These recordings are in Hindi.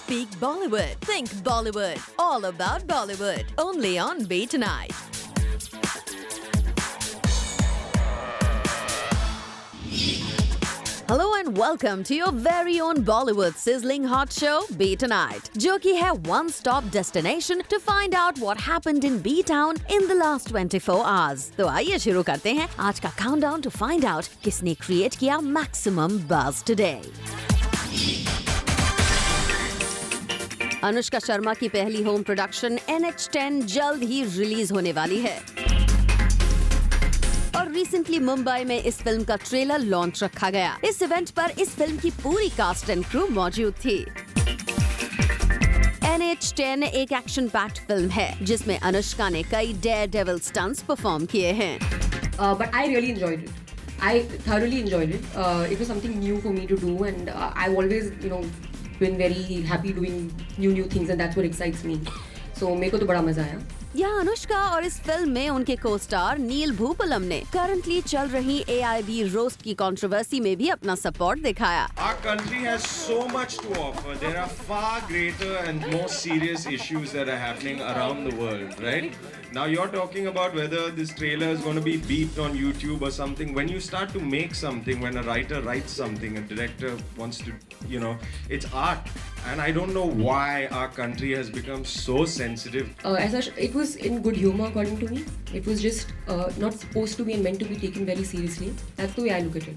Speak Bollywood. Think Bollywood. All about Bollywood. Only on Be Tonight. Hello and welcome to your very own Bollywood sizzling hot show, Be Tonight, जो कि है one-stop destination to find out what happened in B-Town in the last 24 hours. तो आइए शुरू करते हैं आज का countdown to find out किसने create किया maximum buzz today. Anushka Sharma की पहली होम प्रोडक्शन NH10 जल्द ही रिलीज होने वाली है और रिसेंटली मुंबई में इस फिल्म का ट्रेलर लॉन्च रखा गया. इस इवेंट पर इस फिल्म की पूरी कास्ट एंड क्रू मौजूद थी. NH10 एक एक्शन पैक्ड फिल्म है जिसमें अनुष्का ने कई डेयर डेविल स्टंट्स परफॉर्म किए हैं. But I really enjoyed it. I thoroughly enjoyed it. It was something new for me to do, and I've always, been very happy doing new things, and that's what excites me. So मेरे को तो बड़ा मजा आया. यहाँ अनुष्का और इस फिल्म में उनके को स्टार नील भूपलम ने करंटली चल रही AIB रोस्ट की कंट्रोवर्सी में भी अपना सपोर्ट दिखाया. Our country has so much to offer. There are far greater and more serious issues that are happening around the world, right? Now you're talking about whether this trailer is going to be beeped on YouTube or something. When you start to make something, when a writer writes something, a director wants to, it's art. And I don't know why our country has become so sensitive. As such, it was in good humor according to me. It was just not supposed to be and meant to be taken very seriously. That's the way I look at it.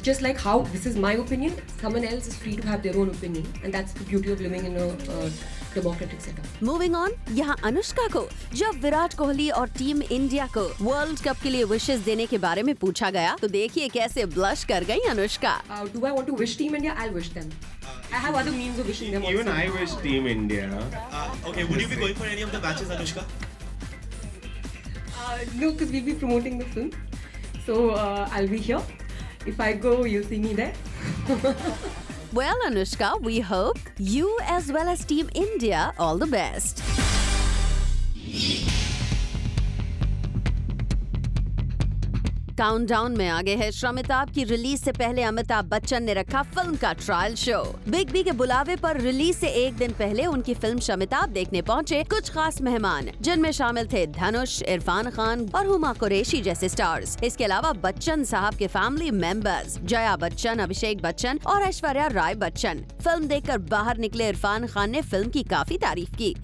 Just like how this is my opinion, someone else is free to have their own opinion, and that's the beauty of living in a democratic setup. Moving on, यहाँ अनुष्का को जब विराट कोहली और टीम इंडिया को वर्ल्ड कप के लिए विशेस देने के बारे में पूछा गया तो देखिए कैसे ब्लश कर गई Anushka. Do I want to wish Team India? I'll wish them. I have other means of wishing them. Even also. I wish Team India. Okay, would you be going for any of the matches, Anushka? No, because we'll be promoting the film, so I'll be here. If I go, you'll see me there. Well, Anushka, we hope you as well as Team India all the best. Countdown में आगे है अमिताभ की रिलीज से पहले अमिताभ बच्चन ने रखा फिल्म का ट्रायल शो. बिग बी के बुलावे पर रिलीज से एक दिन पहले उनकी फिल्म अमिताभ देखने पहुंचे कुछ खास मेहमान, जिनमें शामिल थे धनुष, इरफान खान और हुमा कुरैशी जैसे स्टार्स. इसके अलावा बच्चन साहब के फैमिली मेंबर्स जया बच्चन, अभिषेक बच्चन और ऐश्वर्या राय बच्चन. फिल्म देखकर बाहर निकले इरफान खान ने फिल्म की काफी तारीफ की.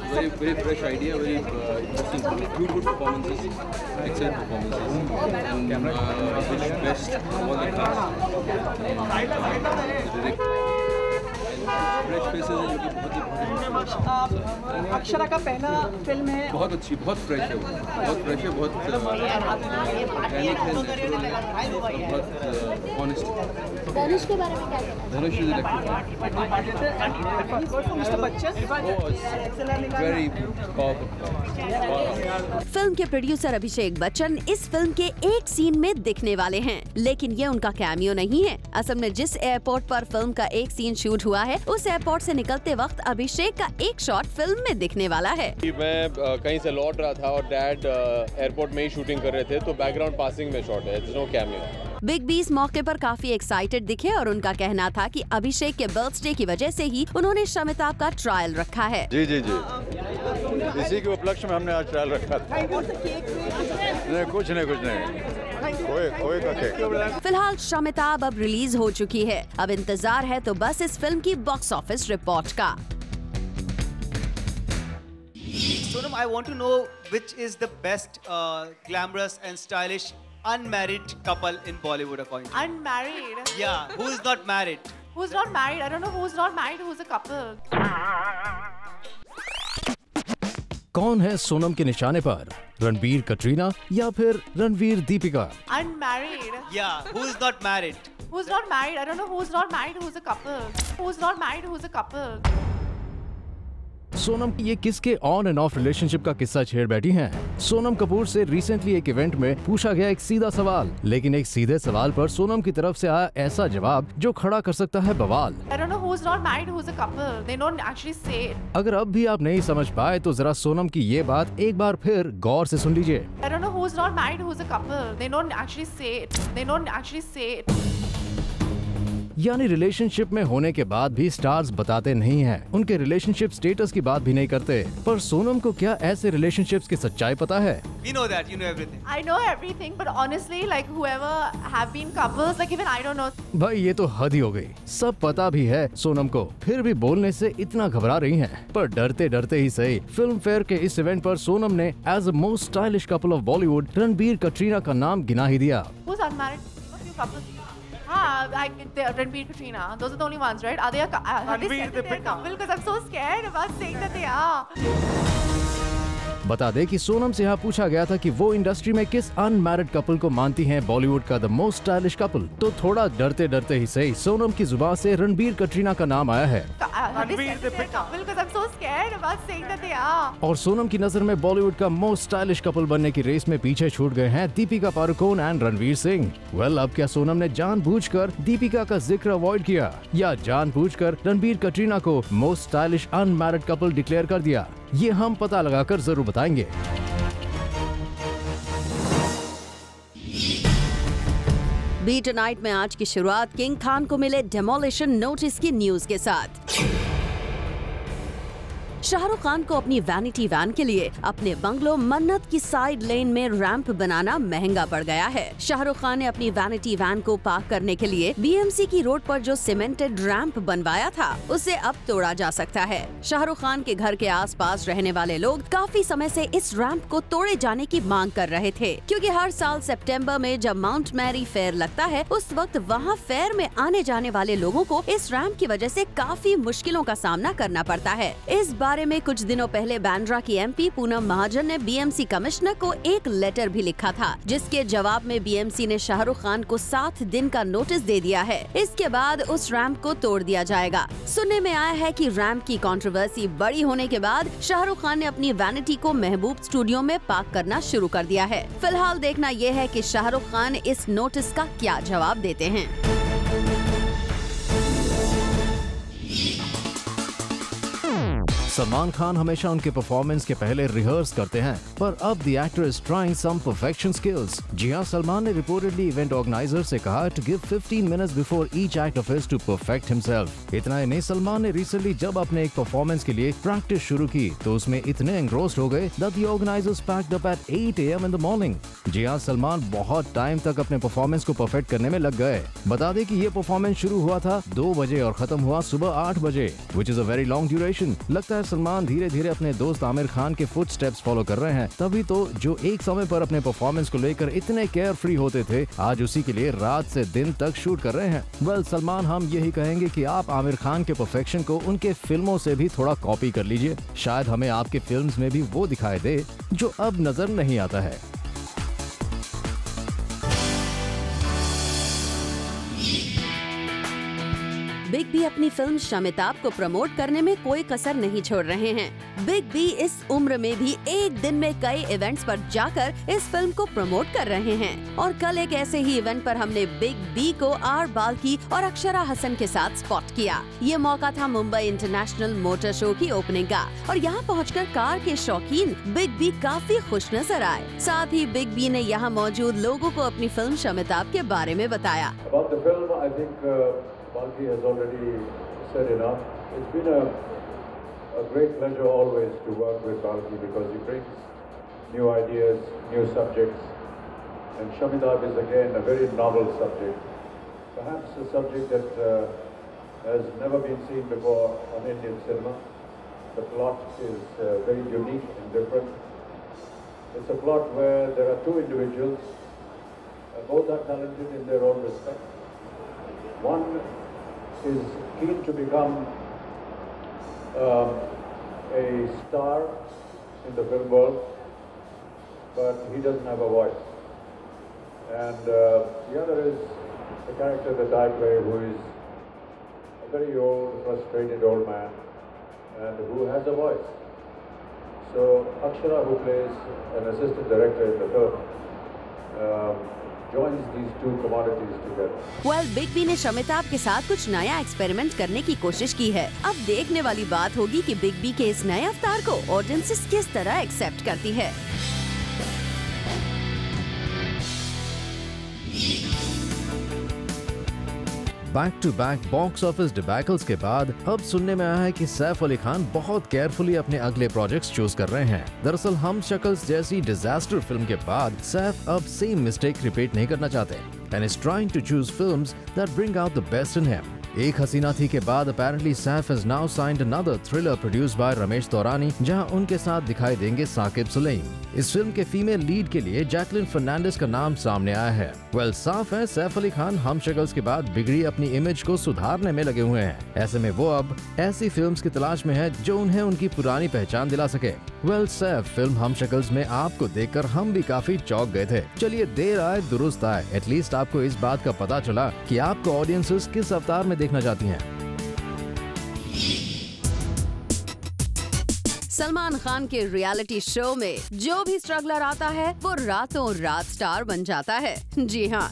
Best all the cast. Fresh faces है जो कि बहुत ही अक्षरा का पहला फिल्म है. बहुत अच्छी, बहुत फ्रेश है, बहुत ऑर्गेनिक है, नेचुरल है, बहुत ऑनेस्ट. धनुष के बारे में क्या कहना? Dhanush is mister Bachchan very powerful. Film के प्रोड्यूसर अभिषेक बच्चन इस फिल्म के एक सीन में दिखने वाले हैं, लेकिन ये उनका कैमियो नहीं है. असल में जिस एयरपोर्ट पर फिल्म का एक सीन शूट हुआ है उस एयरपोर्ट से निकलते वक्त अभिषेक का एक शॉट फिल्म में दिखने वाला है. मैं कहीं से लौट रहा था और डैड एयरपोर्ट में ही शूटिंग कर रहे थे, तो बैकग्राउंड पासिंग में शॉट है, it's no cameo. Big B इस मौके पर काफी एक्साइटेड दिखे और उनका कहना था कि अभिषेक के बर्थडे की वजह से ही उन्होंने अमिताभ का ट्रायल रखा है. जी जी जी, इसी के उपलक्ष्य में हमने आज ट्रायल रखा था. नहीं, कुछ नहीं. फिलहाल अमिताभ अब रिलीज हो चुकी है. अब इंतजार है तो बस इस फिल्म की बॉक्स ऑफिस रिपोर्ट का. Sonam, I want to know which is the best glamorous and stylish unmarried couple in Bollywood according to you? Unmarried? Yeah, who is not married? Who's not married? I don't know who's not married, who's a couple. कौन है सोनम के निशाने पर, रणबीर कटरीना या फिर Ranveer Deepika? Unmarried? Yeah, who is not married? Who's not married? I don't know who's not married, who's a couple. Who's not married, who's a couple. Sonam ये किसके ऑन एंड ऑफ रिलेशनशिप का किस्सा छेड़ बैठी हैं? सोनम कपूर से रिसेंटली एक इवेंट में पूछा गया एक सीधा सवाल, लेकिन एक सीधे सवाल पर सोनम की तरफ से आया ऐसा जवाब जो खड़ा कर सकता है बवाल. I don't know who's not married, who's a couple. They don't actually say it. अगर अब भी आप नहीं समझ पाए तो जरा सोनम की ये बात एक बार फिर गौर से सुन लीजिए. I don't know who's not married, who's a couple. They don't actually say it. They don't actually say it. यानी रिलेशनशिप में होने के बाद भी स्टार्स बताते नहीं हैं, उनके रिलेशनशिप स्टेटस की बात भी नहीं करते। पर सोनम को क्या ऐसे रिलेशनशिप्स की सच्चाई पता है? We know that, you know everything. I know everything, but honestly, like whoever have been couples, like even I don't know. भाई ये तो हद ही हो गई। सब पता भी है सोनम को, फिर भी बोलने से इतना घबरा रही हैं। पर डरते डरते ही सही, फिल्म फेयर के इस इवेंट पर सोनम ने as a most stylish couple of Bollywood Ranbir Katrina का नाम गिना ही दिया। Who's unmarried? A few couples. Ranbir, Katrina. Those are the only ones, right? Are they have they said that they're a couple? Because I'm so scared about saying that they are. बता दे कि सोनम से यहाँ पूछा गया था कि वो इंडस्ट्री में किस अनमैरिड कपल को मानती हैं बॉलीवुड का द मोस्ट स्टाइलिश कपल, तो थोड़ा डरते डरते ही सही सोनम की जुबान से रणबीर कटरीना का नाम आया है। और सोनम की नजर में बॉलीवुड का मोस्ट स्टाइलिश कपल बनने की रेस में पीछे छूट गए हैं दीपिका पादुकोण एंड रणवीर सिंह। वेल, अब क्या सोनम ने जानबूझकर दीपिका का जिक्र अवॉइड किया या जानबूझकर रणबीर कटरीना को most stylish unmarried couple declare कर दिया? ये हम पता लगाकर जरूर बताएंगे। बीट नाइट में आज की शुरुआत किंग खान को मिले डेमोलिशन नोटिस की न्यूज के साथ। शाहरुख खान को अपनी वैनिटी वैन के लिए अपने बंगलो मन्नत की साइड लेन में रैंप बनाना महंगा पड़ गया है। शाहरुख खान ने अपनी वैनिटी वैन को पार्क करने के लिए बीएमसी की रोड पर जो सीमेंटेड रैंप बनवाया था उसे अब तोड़ा जा सकता है। शाहरुख खान के घर के आसपास रहने वाले लोग काफी समय से इस रैंप को तोड़े जाने की मांग कर रहे थे, क्योंकि हर साल सितंबर में जब माउंट मैरी फेयर लगता है उस वक्त वहाँ फेयर में आने जाने वाले लोगों को इस रैंप की वजह से काफी मुश्किलों का सामना करना पड़ता है। इस बारे में कुछ दिनों पहले बांद्रा की एमपी पूनम महाजन ने बीएमसी कमिश्नर को एक लेटर भी लिखा था, जिसके जवाब में बीएमसी ने शाहरुख खान को 7 दिन का नोटिस दे दिया है। इसके बाद उस रैंप को तोड़ दिया जाएगा। सुनने में आया है कि रैंप की कंट्रोवर्सी बड़ी होने के बाद शाहरुख खान ने अपनी वैनिटी को महबूब स्टूडियो में पार्क करना शुरू कर दिया है। फिलहाल देखना यह है कि शाहरुख खान इस नोटिस का क्या जवाब देते हैं। सलमान खान हमेशा उनके परफॉर्मेंस के पहले रिहर्स करते हैं, पर अब the actor is trying some perfection skills. जी हां, सलमान ने रिपोर्टेडली इवेंट ऑर्गेनाइजर से कहा to give 15 minutes before each act of his to perfect himself. इतना ही नहीं, सलमान ने रिसेंटली जब अपने एक परफॉर्मेंस के लिए प्रैक्टिस शुरू की तो उसमें इतने एंग्रोस्ड हो गए that the organisers packed up at 8 AM in the morning. जी हां, सलमान बहुत टाइम तक अपने परफॉर्मेंस को परफेक्ट करने में लग गए। बता दें कि ये परफॉर्मेंस शुरू हुआ था 2 बजे और खत्म हुआ सुबह 8 बजे, which is a very long duration. लगता है सलमान धीरे धीरे अपने दोस्त आमिर खान के फुटस्टेप्स फॉलो कर रहे हैं। तभी तो जो एक समय पर अपने परफॉर्मेंस को लेकर इतने केयर फ्री होते थे, आज उसी के लिए रात से दिन तक शूट कर रहे हैं। वेल, सलमान, हम यही कहेंगे कि आप आमिर खान के परफेक्शन को उनके फिल्मों से भी थोड़ा कॉपी कर लीजिए। शायद हमें आपके फिल्म्स में भी वो दिखाई दे जो अब नजर नहीं आता है। बिग बी अपनी फिल्म शमिताब को प्रमोट करने में कोई कसर नहीं छोड़ रहे हैं। बिग बी इस उम्र में भी एक दिन में कई इवेंट्स पर जाकर इस फिल्म को प्रमोट कर रहे हैं। और कल एक ऐसे ही इवेंट पर हमने बिग बी को आर बाल्की और अक्षरा हसन के साथ स्पॉट किया। ये मौका था मुंबई इंटरनेशनल मोटर शो की ओपनिंग का, और यहाँ पहुंचकर कार के शौकीन बिग बी काफी खुश नजर आए। साथ ही बिग बी ने यहाँ मौजूद लोगों को अपनी फिल्म शमिताब के बारे में बताया। Balki has already said enough. It's been a great pleasure always to work with Balki because he brings new ideas, new subjects, and Shamitab is again a very novel subject. Perhaps a subject that has never been seen before on Indian cinema. The plot is very unique and different. It's a plot where there are 2 individuals. Both are talented in their own respect. One is keen to become a star in the film world, but he doesn't have a voice. And the other is the character that I play, who is a very old, frustrated old man, and who has a voice. So Akshara, who plays an assistant director in the film, joins these 2 commodities together. Well, big B ने शमिताब के साथ कुछ नया एक्सपेरिमेंट करने की कोशिश की है। अब देखने वाली बात होगी कि बिग बी के इस नए अवतार को ऑडियंसेस किस तरह एक्सेप्ट करती है। Back to back box office debacles के बाद अब सुनने में आया है कि सैफ अली खान बहुत केयरफुली अपने अगले प्रोजेक्ट्स चूज कर रहे हैं। दरअसल हम शक्ल्स जैसी डिजास्टर फिल्म के बाद सैफ अब सेम मिस्टेक रिपीट नहीं करना चाहते and is trying to choose films that bring out the best in him. एक हसीना थी के बाद apparently Saif has now signed another thriller produced by Ramesh Taurani, जहां उनके साथ दिखाई देंगे साकिब सुलेम। इस फिल्म के फीमेल लीड के लिए जैकलिन फर्नांडिस का नाम सामने आया है। वेल, साफ है सैफ अली खान हम शक्ल्स के बाद बिगड़ी अपनी इमेज को सुधारने में लगे हुए हैं। ऐसे में वो अब ऐसी फिल्म्स की तलाश में है जो उन्हें उनकी पुरानी पहचान दिला सके। वेल, सैफ फिल्म हम शक्ल्स में आपको देखकर हम भी काफी चौंक गए थे। चलिए, देर आए दुरुस्त आए, एटलीस्ट आपको इस बात का पता चला कि आपको ऑडियंसेस किस अवतार में देखना चाहती हैं। सलमान खान के रियलिटी शो में जो भी स्ट्रगलर आता है वो रातों रात स्टार बन जाता है। जी हाँ,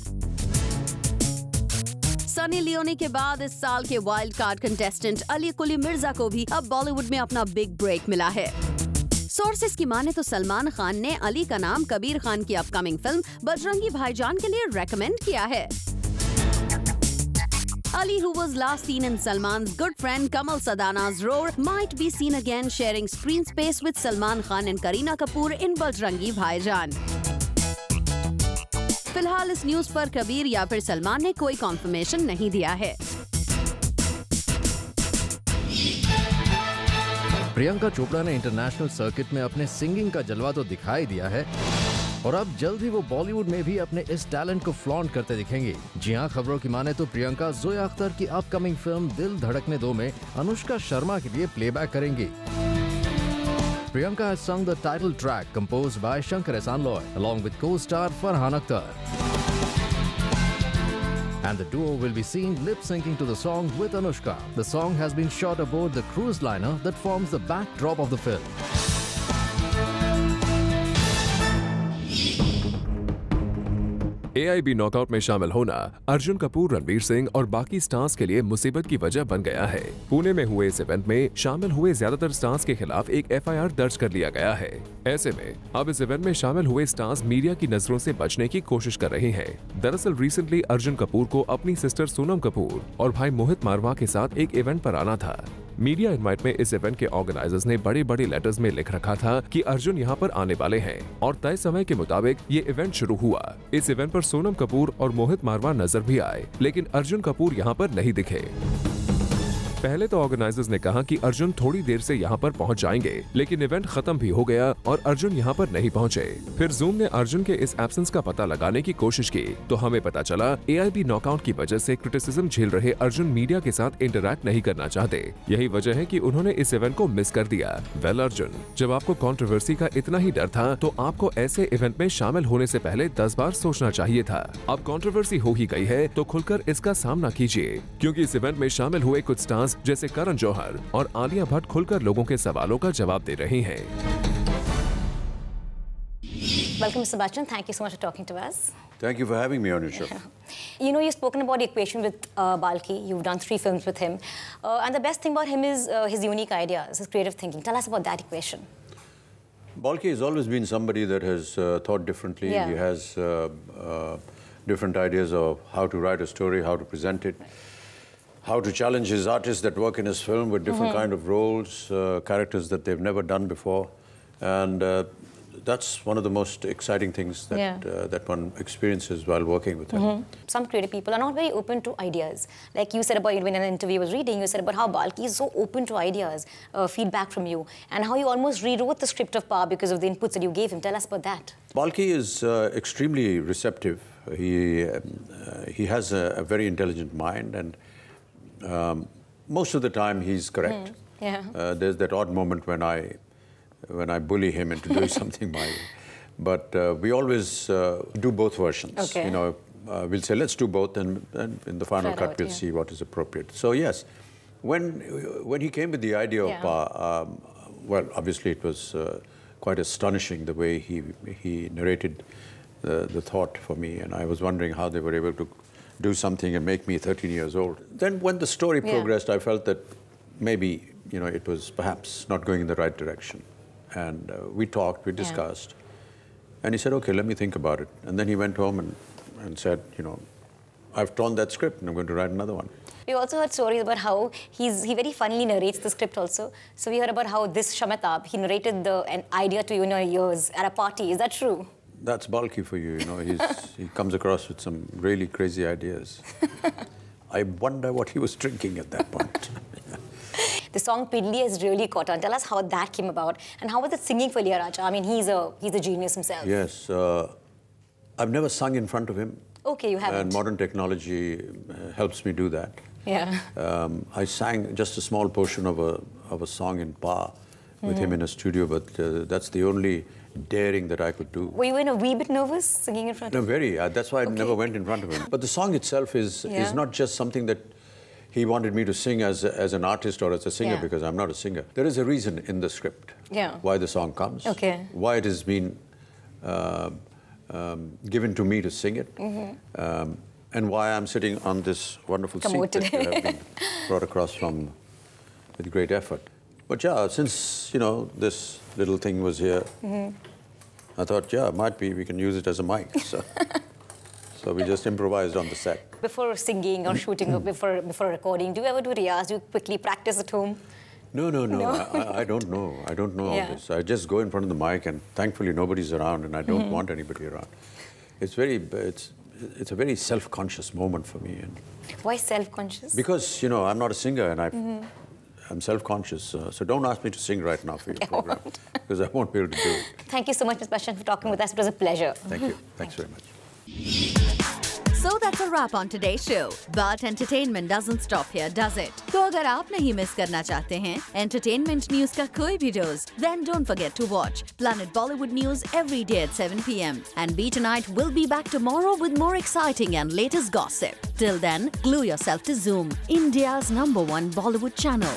सनी लियोनी के बाद इस साल के wild card contestant Ali Quli Mirza को भी अब बॉलीवुड में अपना बिग ब्रेक मिला है। सोर्सेस की माने तो सलमान खान ने अली का नाम कबीर खान की अपकमिंग फिल्म बजरंगी भाईजान के लिए रेकमेंड किया है। Ali, who was last seen in Salman's good friend Kamal Sadana's role, might be seen again sharing screen space with Salman Khan and Kareena Kapoor in Bajrangi Bhaijaan. फिलहाल इस न्यूज पर कबीर या फिर सलमान ने कोई कॉन्फर्मेशन नहीं दिया है। प्रियंका चोपड़ा ने इंटरनेशनल सर्किट में अपने सिंगिंग का जलवा तो दिखाई दिया है और अब जल्द ही वो बॉलीवुड में भी अपने इस टैलेंट को फ्लॉन्ट करते दिखेंगी। जी हाँ, खबरों की माने तो प्रियंका जोया अख्तर की अपकमिंग फिल्म दिल धड़कने दो में अनुष्का शर्मा के लिए प्लेबैक करेंगी। Priyanka has sung the title track composed by Shankar Ehsaan Loy along with co-star Farhan Akhtar. And the duo will be seen lip-syncing to the song with Anushka. The song has been shot aboard the cruise liner that forms the backdrop of the film. AIB knockout में शामिल होना अर्जुन कपूर, रणवीर सिंह और बाकी स्टार्स के लिए मुसीबत की वजह बन गया है। पुणे में हुए इस इवेंट में शामिल हुए ज्यादातर स्टार्स के खिलाफ एक FIR दर्ज कर लिया गया है। ऐसे में अब इस इवेंट में शामिल हुए स्टार्स मीडिया की नजरों से बचने की कोशिश कर रहे हैं। दरअसल रिसेंटली अर्जुन कपूर को अपनी सिस्टर सोनम कपूर और भाई मोहित मारवाह के साथ एक इवेंट पर आना था। मीडिया इनवाइट में इस इवेंट के ऑर्गेनाइजर्स ने बड़े बड़े लेटर्स में लिख रखा था कि अर्जुन यहाँ पर आने वाले हैं और तय समय के मुताबिक ये इवेंट शुरू हुआ। इस इवेंट पर सोनम कपूर और मोहित मारवाह नजर भी आए, लेकिन अर्जुन कपूर यहाँ पर नहीं दिखे। पहले तो ऑर्गेनाइजर्स ने कहा कि अर्जुन थोड़ी देर से यहाँ पर पहुँच जाएंगे, लेकिन इवेंट खत्म भी हो गया और अर्जुन यहाँ पर नहीं पहुँचे। फिर जूम ने अर्जुन के इस एब्सेंस का पता लगाने की कोशिश की तो हमें पता चला AIB नॉकआउट की वजह से क्रिटिसिज्म झेल रहे अर्जुन मीडिया के साथ इंटरैक्ट नहीं करना चाहते। यही वजह है कि उन्होंने इस इवेंट को मिस कर दिया। वेल अर्जुन, जब आपको कंट्रोवर्सी का इतना ही डर था तो आपको ऐसे इवेंट में शामिल होने से पहले 10 बार सोचना चाहिए था। अब कंट्रोवर्सी हो ही गई है तो खुलकर इसका सामना कीजिए, क्योंकि इस इवेंट में शामिल हुए कुछ स्टार्स जैसे करण जौहर और आलिया भट्ट खुलकर लोगों के सवालों का जवाब दे रही हैं। Welcome, Mr. Bachchan. Thank you so much for talking to us. Thank you for having me on your show. You know, you've spoken about the equation with Balki. You've done 3 films with him. And the best thing about him is his unique ideas, his creative thinking. Tell us about that equation. Balki has always been somebody that has thought differently. Yeah. He has different ideas of how to write a story, how to present it, how to challenge his artists that work in his film with different kind of roles, characters that they've never done before. And that's one of the most exciting things that that one experiences while working with him. Some creative people are not very open to ideas. Like you said about, when an interview I was reading, you said about how Balki is so open to ideas, feedback from you, and how you almost rewrote the script of Power because of the inputs that you gave him. Tell us about that. Balki is extremely receptive. He has a very intelligent mind, and most of the time he's correct. There's that odd moment when I bully him into doing something my way. But we always do both versions. You know, we'll say, let's do both, and in the final cut, we'll see what is appropriate. So yes, when he came with the idea of Power, well, obviously it was quite astonishing the way he narrated the thought for me, and I was wondering how they were able to do something and make me 13 years old. Then when the story progressed, I felt that maybe, you know, it was perhaps not going in the right direction. And we talked, we discussed, and he said, okay, let me think about it. And then he went home and said, you know, I've torn that script and I'm going to write another one. We also heard stories about how he very funnily narrates the script also. So we heard about how this Shamitab, he narrated an idea to you in your ears at a party. Is that true? That's bulky for you, you know. He comes across with some really crazy ideas. I wonder what he was drinking at that point. The song Pidli has really caught on. Tell us how that came about and how was it singing for Ilaiyaraaja? I mean, he's a genius himself. Yes, I've never sung in front of him. Okay, you haven't. And modern technology helps me do that. Yeah. I sang just a small portion of a song in Pa with him in a studio, but that's the only daring that I could do. Were you a wee bit nervous singing in front of him? No, very. That's why I never went in front of him. But the song itself is not just something that he wanted me to sing as an artist or as a singer, because I'm not a singer. There is a reason in the script why the song comes, why it has been given to me to sing it, and why I'm sitting on this wonderful seat that have been brought across with great effort. But yeah, since, you know, this little thing was here, I thought, yeah, might be we can use it as a mic. So we just improvised on the set. Before singing or shooting or before recording, do you ever do riyaz? Do you quickly practice at home? No. I don't know. I don't know all this. I just go in front of the mic and thankfully nobody's around and I don't want anybody around. It's a very self-conscious moment for me. And why self-conscious? Because, you know, I'm not a singer and I'm self-conscious. So don't ask me to sing right now for your program because I won't be able to do it. Thank you so much, Ms. Bachchan, for talking with us. It was a pleasure. Thank you. Thanks very much. So that's a wrap on today's show. But entertainment doesn't stop here, does it? तो अगर आप नहीं मिस करना चाहते हैं entertainment news का कोई भी dose, then don't forget to watch Planet Bollywood News every day at 7 p.m. And Be Tonight will be back tomorrow with more exciting and latest gossip. Till then, glue yourself to Zoom, India's #1 Bollywood channel.